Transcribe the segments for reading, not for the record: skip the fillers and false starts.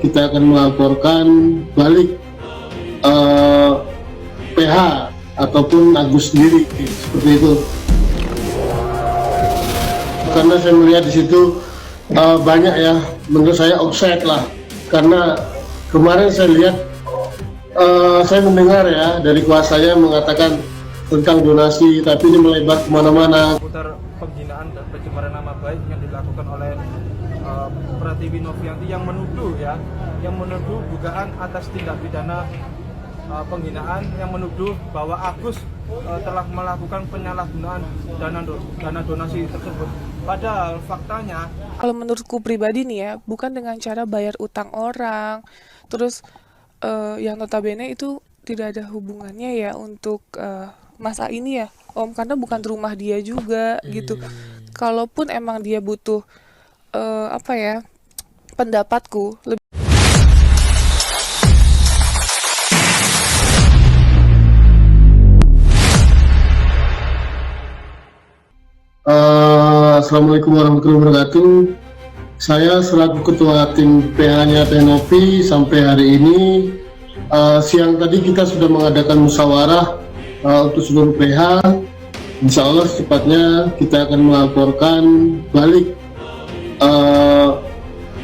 kita akan melaporkan balik PH ataupun Agus sendiri seperti itu. Karena saya melihat di situ banyak ya, menurut saya offside lah. Karena kemarin saya lihat, saya mendengar ya dari kuasanya mengatakan tentang donasi, tapi ini melebar kemana-mana. Seputar penghinaan dan pencemaran nama baik yang dilakukan oleh Pratiwi Novianti yang menuduh dugaan atas tindak pidana penghinaan, yang menuduh bahwa Agus telah melakukan penyalahgunaan dana donasi tersebut. Padahal faktanya, kalau menurutku pribadi nih ya, bukan dengan cara bayar utang orang, terus yang notabene itu tidak ada hubungannya ya untuk masa ini ya Om, karena bukan rumah dia juga gitu. Kalaupun emang dia butuh pendapatku lebih. Assalamualaikum warahmatullahi wabarakatuh. Saya selaku ketua tim PH-nya Teh Novi sampai hari ini, siang tadi kita sudah mengadakan musyawarah untuk seluruh PH. Insya Allah secepatnya kita akan melaporkan balik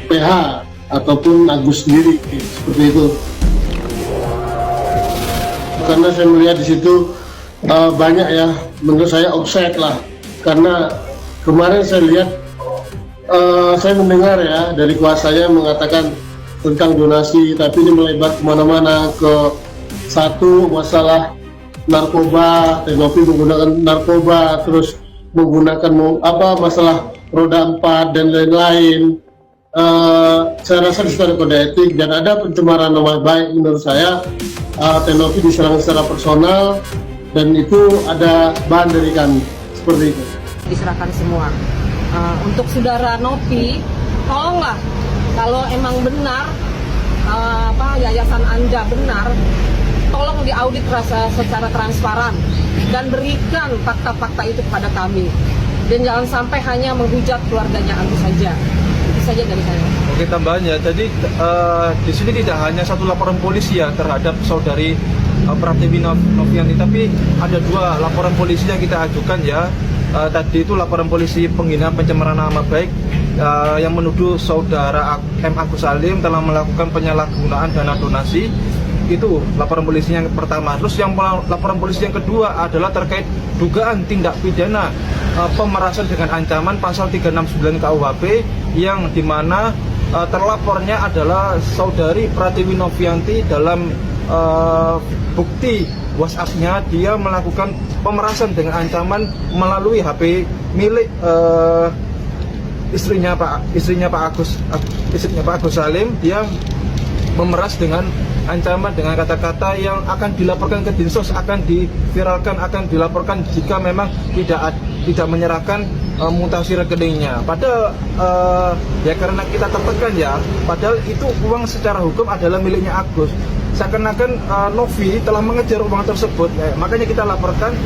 PH ataupun Agus sendiri seperti itu. Karena saya melihat di situ banyak ya, menurut saya offside lah. Karena kemarin saya lihat, saya mendengar ya dari kuasanya mengatakan tentang donasi, tapi ini melebar kemana-mana ke satu masalah narkoba, Teh Novi menggunakan narkoba, terus menggunakan masalah roda 4 dan lain-lain. Saya rasa di situ ada kode etik dan ada pencemaran nama baik. Menurut saya Teh Novi diserang secara personal dan itu ada bahan dari kami seperti itu. Diserahkan semua. Untuk saudara Novi, tolonglah kalau emang benar yayasan Anda benar, tolong diaudit secara transparan dan berikan fakta-fakta itu kepada kami. Dan jangan sampai hanya menghujat keluarganya Agus saja. Itu saja dari saya. oke, tambahannya, jadi di sini tidak hanya satu laporan polisi ya terhadap saudari Pratiwi Novianti, tapi ada 2 laporan polisi yang kita ajukan ya. Tadi itu laporan polisi penghinaan pencemaran nama baik yang menuduh saudara M. Agus Salim telah melakukan penyalahgunaan dana donasi. Itu laporan polisi yang pertama. Terus yang laporan polisi yang kedua adalah terkait dugaan tindak pidana pemerasan dengan ancaman pasal 369 KUHP, yang dimana terlapornya adalah saudari Pratiwi Novianti. Dalam bukti WhatsApp-nya, dia melakukan pemerasan dengan ancaman melalui HP milik istrinya Pak Agus Salim. Dia memeras dengan ancaman dengan kata-kata yang akan dilaporkan ke Dinsos, akan diviralkan, akan dilaporkan jika memang tidak menyerahkan mutasi rekeningnya. Padahal ya karena kita tertekan ya, padahal itu uang secara hukum adalah miliknya Agus. Seakan-akan Novi telah mengejar uang tersebut, makanya kita laporkan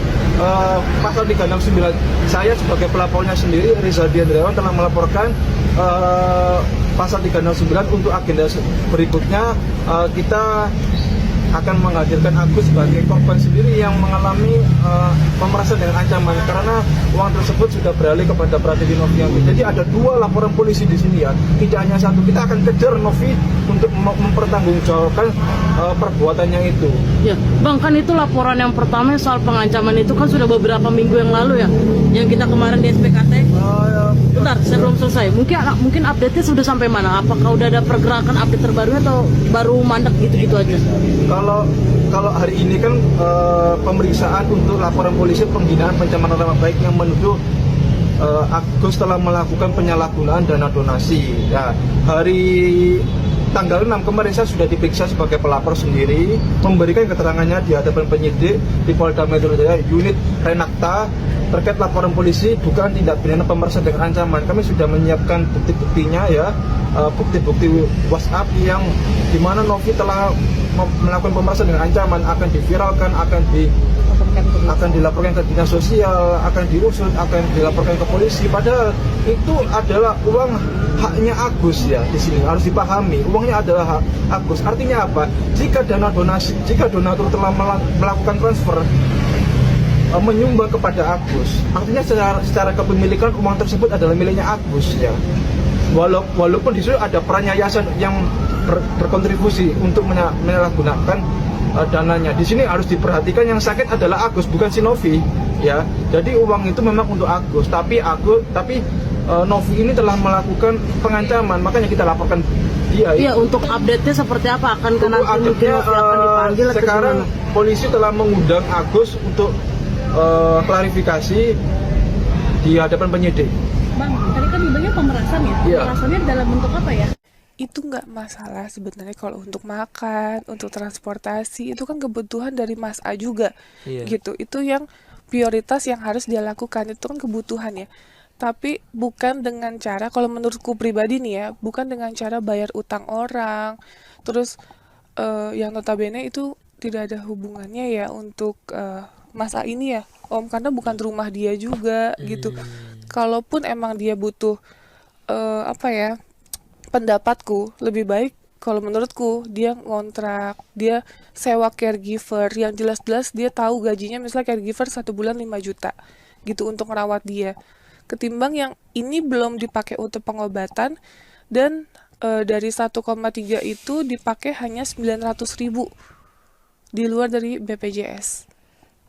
pasal 369. Saya sebagai pelapornya sendiri, Rizaldi Andriawan, telah melaporkan pasal 369 untuk agenda berikutnya. Kita akan menghadirkan Agus sebagai korban sendiri yang mengalami pemerasan dengan ancaman, karena uang tersebut sudah beralih kepada Pratiwi Novianti. Jadi ada 2 laporan polisi di sini ya, tidak hanya satu. Kita akan kejar Novi untuk mempertanggungjawabkan perbuatannya itu. Ya, Bang, kan itu laporan yang pertama soal pengancaman itu kan sudah beberapa minggu yang lalu ya, yang kita kemarin di SPKT. Bentar, saya belum selesai. Mungkin update-nya sudah sampai mana? Apakah udah ada pergerakan update terbarunya atau baru mandek gitu-gitu aja? Kalau hari ini kan pemeriksaan untuk laporan polisi penghinaan pencemaran nama baik yang menuduh Agus telah melakukan penyalahgunaan dana donasi. Ya, hari tanggal 6 kemarin saya sudah diperiksa sebagai pelapor sendiri, memberikan keterangannya di hadapan penyidik di Polda Metro Jaya, unit Renakta, terkait laporan polisi dugaan tindak pidana pemerasan dengan ancaman. Kami sudah menyiapkan bukti-buktinya ya, bukti-bukti WhatsApp yang dimana Novi telah melakukan pemerasan dengan ancaman akan diviralkan, akan dilaporkan ke dinas sosial, akan diusut, akan dilaporkan ke polisi. Padahal itu adalah uang haknya Agus ya. Di sini harus dipahami, uangnya adalah hak Agus. Artinya apa? Jika donatur telah melakukan transfer menyumbang kepada Agus, artinya secara kepemilikan uang tersebut adalah miliknya Agus ya. Walaupun di situ ada peran yayasan yang berkontribusi untuk menyalahgunakan dananya. Di sini harus diperhatikan yang sakit adalah Agus, bukan si Novi ya. Jadi uang itu memang untuk Agus, tapi Novi ini telah melakukan pengancaman, makanya kita laporkan dia. Iya, untuk update-nya seperti apa? Akan nanti mungkin Novi akan dipanggil atau sekarang gimana? polisi telah mengundang Agus untuk klarifikasi di hadapan penyidik. Bang, tadi kan bilangnya pemerasan ya? Iya. Pemerasannya dalam bentuk apa ya? Itu nggak masalah sebenarnya kalau untuk makan, untuk transportasi, itu kan kebutuhan dari Mas A juga, gitu. Itu yang prioritas yang harus dia lakukan, itu kan kebutuhan ya. Tapi bukan dengan cara, kalau menurutku pribadi nih ya, bukan dengan cara bayar utang orang, terus yang notabene itu tidak ada hubungannya ya untuk Mas A ini ya, Om, karena bukan rumah dia juga, gitu. Kalaupun emang dia butuh pendapatku lebih baik kalau menurutku dia ngontrak, dia sewa caregiver yang jelas-jelas dia tahu gajinya, misalnya caregiver 1 bulan 5 juta gitu untuk merawat dia, ketimbang yang ini belum dipakai untuk pengobatan dan dari 1,3 itu dipakai hanya 900.000 di luar dari BPJS.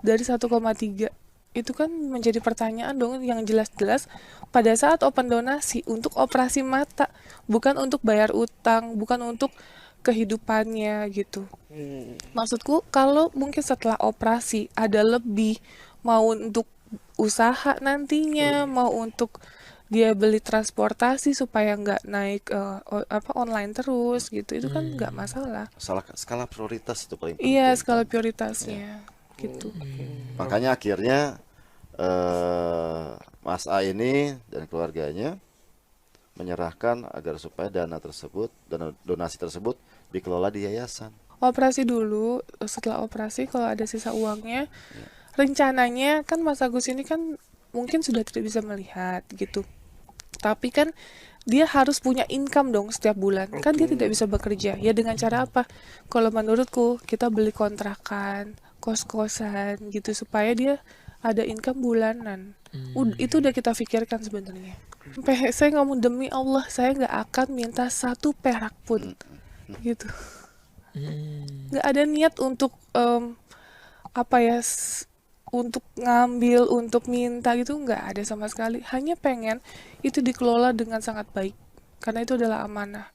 Dari 1,3 itu kan menjadi pertanyaan dong, yang jelas-jelas pada saat open donasi untuk operasi mata, bukan untuk bayar utang, bukan untuk kehidupannya gitu. Maksudku kalau mungkin setelah operasi ada lebih, mau untuk usaha nantinya, mau untuk dia beli transportasi supaya nggak naik online terus gitu, itu kan nggak masalah. Skala prioritas itu paling penting. Iya, skala prioritasnya gitu. Makanya akhirnya Mas A ini dan keluarganya menyerahkan agar supaya dana donasi tersebut dikelola di yayasan. Operasi dulu, setelah operasi kalau ada sisa uangnya, rencananya kan Mas Agus ini kan mungkin sudah tidak bisa melihat gitu. Tapi kan dia harus punya income dong setiap bulan. Kan dia tidak bisa bekerja. Ya dengan cara apa? Kalau menurutku kita beli kontrakan, kos-kosan gitu supaya dia ada income bulanan. Itu udah kita pikirkan sebenarnya. Saya ngomong demi Allah, saya nggak akan minta 1 perak pun gitu. Nggak ada niat untuk untuk ngambil, untuk minta gitu, nggak ada sama sekali. Hanya pengen itu dikelola dengan sangat baik, karena itu adalah amanah.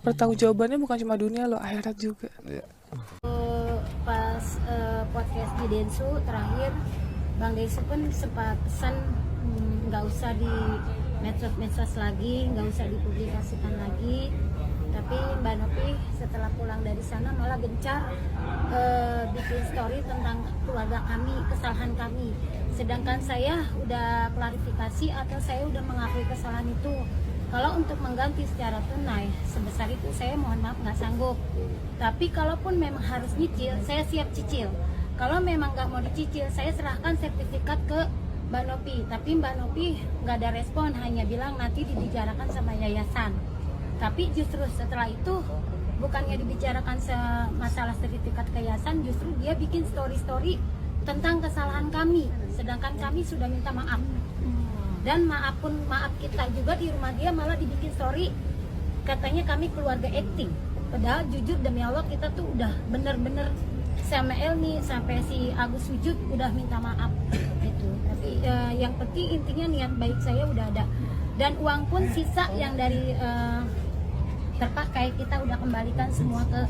Pertanggungjawabannya bukan cuma dunia loh, akhirat juga. Pas podcast di Densu terakhir, Bang Densu pun sempat pesan nggak usah di medsos lagi, nggak usah dipublikasikan lagi. Tapi Mbak Novi setelah pulang dari sana malah gencar bikin story tentang keluarga kami, kesalahan kami. Sedangkan saya udah klarifikasi atau saya udah mengakui kesalahan itu. Kalau untuk mengganti secara tunai sebesar itu saya mohon maaf nggak sanggup. Tapi kalaupun memang harus nyicil, saya siap cicil. Kalau memang nggak mau dicicil, saya serahkan sertifikat ke Mbak Novi. Tapi Mbak Novi nggak ada respon, hanya bilang nanti dibicarakan sama yayasan. Tapi justru setelah itu bukannya dibicarakan masalah sertifikat ke yayasan, justru dia bikin story-story tentang kesalahan kami. Sedangkan kami sudah minta maaf. Dan maaf kita juga di rumah dia malah dibikin story katanya kami keluarga acting. Padahal jujur demi Allah kita tuh udah bener-bener sama Elmi sampai si Agus sujud udah minta maaf gitu. Tapi yang penting intinya niat baik saya udah ada. Dan uang pun sisa yang dari terpakai kita udah kembalikan semua ke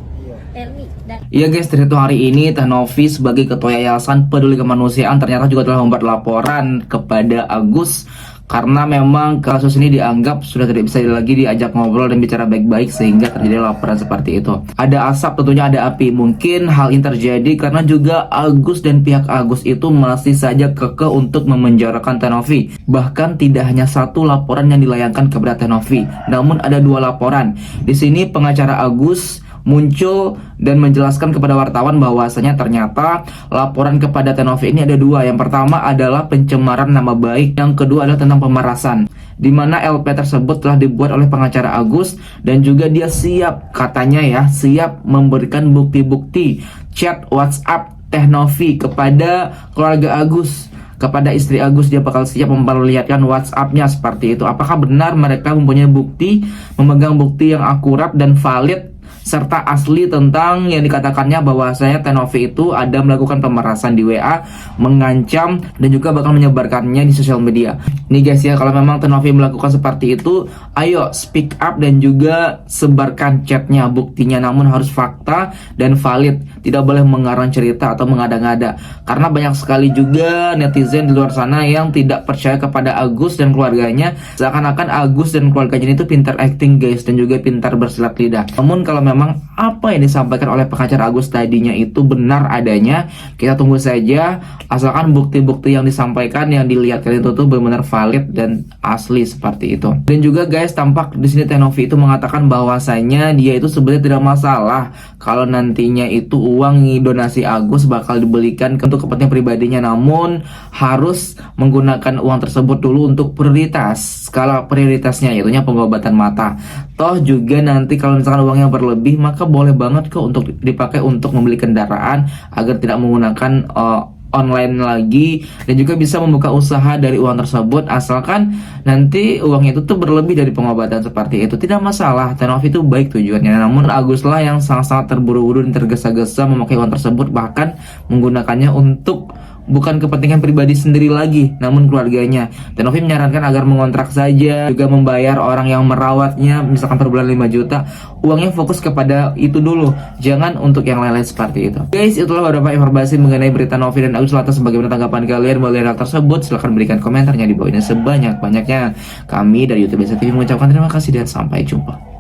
Elmi. Iya guys, ternyata hari ini Teh Novi sebagai Ketua Yayasan Peduli Kemanusiaan ternyata juga telah membuat laporan kepada Agus karena memang kasus ini dianggap sudah tidak bisa lagi diajak ngobrol dan bicara baik-baik sehingga terjadi laporan seperti itu. Ada asap, tentunya ada api. Mungkin hal ini terjadi karena juga Agus dan pihak Agus itu masih saja kekeh untuk memenjarakan Teh Novi. Bahkan tidak hanya satu laporan yang dilayangkan kepada Teh Novi, namun ada 2 laporan. Di sini pengacara Agus muncul dan menjelaskan kepada wartawan bahwasanya ternyata laporan kepada Teh Novi ini ada 2. Yang pertama adalah pencemaran nama baik, yang kedua adalah tentang pemerasan, di mana LP tersebut telah dibuat oleh pengacara Agus dan juga dia siap, katanya ya, siap memberikan bukti-bukti chat WhatsApp Teh Novi kepada keluarga Agus, kepada istri Agus. Dia bakal siap memperlihatkan WhatsApp-nya seperti itu. Apakah benar mereka mempunyai bukti, memegang bukti yang akurat dan valid serta asli tentang yang dikatakannya bahwasanya Teh Novi itu ada melakukan pemerasan di WA, mengancam dan juga bakal menyebarkannya di sosial media. Nih guys ya, kalau memang Teh Novi melakukan seperti itu, ayo speak up dan juga sebarkan chatnya, buktinya, namun harus fakta dan valid. Tidak boleh mengarang cerita atau mengada-ngada, karena banyak sekali juga netizen di luar sana yang tidak percaya kepada Agus dan keluarganya, seakan-akan Agus dan keluarganya itu pintar acting guys, dan juga pintar bersilat lidah. Namun kalau memang apa yang disampaikan oleh pengacara Agus tadinya itu benar adanya, kita tunggu saja, asalkan bukti-bukti yang disampaikan, yang dilihatkan itu tuh benar-benar valid dan asli seperti itu. Dan juga guys, tampak di sini Teh Novi itu mengatakan bahwasanya dia itu sebenarnya tidak masalah kalau nantinya itu uang donasi Agus bakal dibelikan untuk kepentingan pribadinya, namun harus menggunakan uang tersebut dulu untuk prioritas. Skala prioritasnya yaitunya pengobatan mata. Toh juga nanti kalau misalkan uangnya berlebih, maka boleh banget kok untuk dipakai untuk membeli kendaraan agar tidak menggunakan online lagi, dan juga bisa membuka usaha dari uang tersebut asalkan nanti uangnya itu tuh berlebih dari pengobatan seperti itu. Tidak masalah, Teh Novi itu baik tujuannya, namun Agus lah yang sangat-sangat terburu-buru dan tergesa-gesa memakai uang tersebut, bahkan menggunakannya untuk bukan kepentingan pribadi sendiri lagi, namun keluarganya. Teh Novi menyarankan agar mengontrak saja, juga membayar orang yang merawatnya, misalkan per bulan 5 juta. Uangnya fokus kepada itu dulu, jangan untuk yang lain-lain seperti itu. Guys, itulah beberapa informasi mengenai berita Novi dan Agus. Lantas bagaimana tanggapan kalian mengenai hal tersebut? Silahkan berikan komentarnya di bawah ini sebanyak-banyaknya. Kami dari YouTube Desa TV mengucapkan terima kasih dan sampai jumpa.